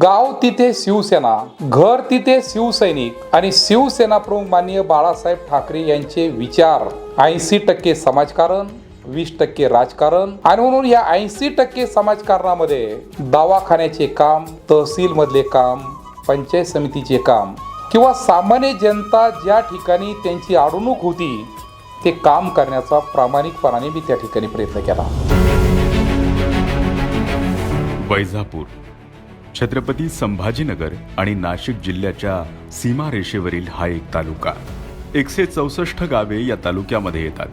गाव तिथे शिवसेना, घर तिथे शिवसैनिक आणि शिवसेना प्रमुख माननीय बाळासाहेब ठाकरे यांचे विचार 80% समाजकारण, 20% राजकारण आणि म्हणून या 80% समाजकारणामध्ये दवाखान्याचे काम, तहसील मधले काम, पंचायत समितीचे काम किंवा सामान्य जनता ज्या ठिकाणी त्यांची अडवणूक होती ते काम करण्याचा प्रामाणिकपणाने मी त्या ठिकाणी प्रयत्न केला. वैजापूर छत्रपती संभाजीनगर आणि नाशिक जिल्ह्याच्या सीमारेषेवरील हा एक तालुका. 164 गावे या तालुक्यामध्ये येतात.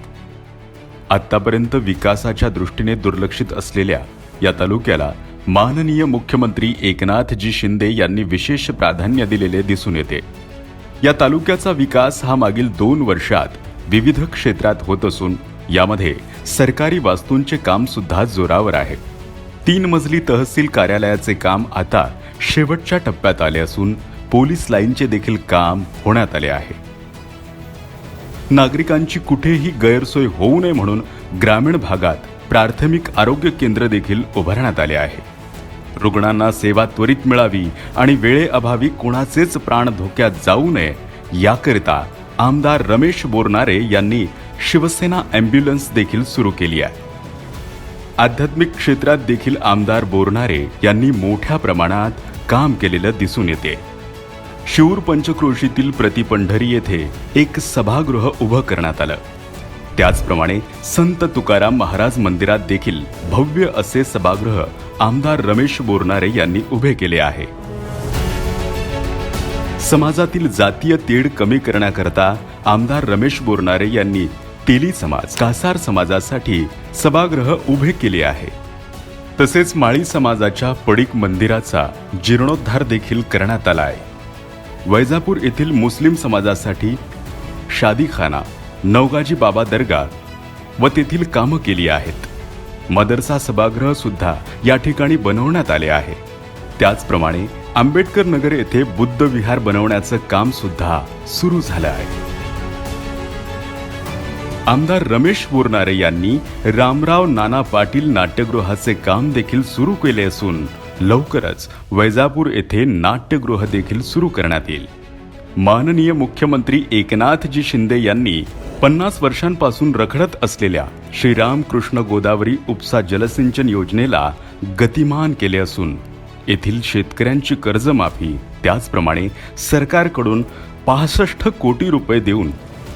आतापर्यंत विकासाच्या दृष्टीने दुर्लक्षित असलेल्या या तालुक्याला माननीय मुख्यमंत्री एकनाथजी शिंदे यांनी विशेष प्राधान्य दिलेले दिसून येते. या तालुक्याचा विकास हा मागील 2 वर्षात विविध क्षेत्रात होत असून यामध्ये सरकारी वास्तूंचे काम सुद्धा जोरावर आहे. 3 मजली तहसील कार्यालयाचे काम आता शेवटच्या टप्प्यात आले असून पोलीस लाईनचे देखील काम होण्यात आले आहे. नागरिकांची कुठेही गैरसोय होऊ नये म्हणून ग्रामीण भागात प्राथमिक आरोग्य केंद्र देखील उभारण्यात आले आहे. रुग्णांना सेवा त्वरित मिळावी आणि वेळेअभावी कोणाचेच प्राण धोक्यात जाऊ नये याकरिता आमदार रमेश बोरनारे यांनी शिवसेना ॲम्ब्युलन्स देखील सुरू केली आहे. आध्यात्मिक क्षेत्रात देखील आमदार बोरनारे यांनी मोठ्या प्रमाणात काम केलेलं दिसून येते. शिऊर पंचक्रोशीतील प्रतिपंढरी येथे एक सभागृह उभं करण्यात आलं. त्याचप्रमाणे संत तुकाराम महाराज मंदिरात देखील भव्य असे सभागृह आमदार रमेश बोरनारे यांनी उभे केले आहे. समाजातील जातीय तेढ कमी करण्याकरता आमदार रमेश बोरनारे यांनी तेली समाज, कासार समाजासाठी सभागृह उभे केले आहे. तसेच माळी समाजाच्या पडीक मंदिराचा जीर्णोद्धार देखील करण्यात आला आहे. वैजापूर येथील मुस्लिम समाजासाठी शादीखाना, नवगाजी बाबा दर्गा व तेथील कामं केली आहेत. मदरसा सभागृह सुद्धा या ठिकाणी बनवण्यात आले आहे. त्याचप्रमाणे आंबेडकर नगर येथे बुद्ध विहार बनवण्याचं काम सुद्धा सुरू झालं आहे. आमदार रमेश बोरनारे यांनी रामराव नाना पाटील नाट्यगृहाचे काम देखील सुरू केले असून लवकरच वैजापूर येथे नाट्यगृह देखील सुरू करण्यात येईल. माननीय मुख्यमंत्री एकनाथजी शिंदे यांनी 50 वर्षांपासून रखडत असलेल्या श्रीरामकृष्ण गोदावरी उपसा जलसिंचन योजनेला गतिमान केले असून येथील शेतकऱ्यांची कर्जमाफी त्याचप्रमाणे सरकारकडून 65 कोटी रुपये देऊन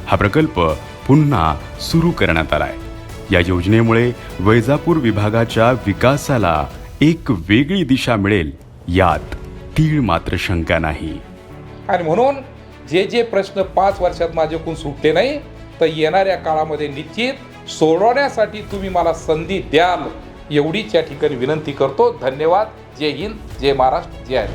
हा प्रकल्प पुन्हा सुरू करण्यात आलाय. या योजनेमुळे वैजापूर विभागाच्या विकासाला एक वेगळी दिशा मिळेल यात तीळ मात्र शंका नाही. आणि म्हणून जे प्रश्न 5 वर्षात माझ्याकडून सुटले नाही तर येणाऱ्या काळामध्ये निश्चित सोडवण्यासाठी तुम्ही मला संधी द्याल एवढीच या ठिकाणी विनंती करतो. धन्यवाद. जय हिंद, जय महाराष्ट्र, जय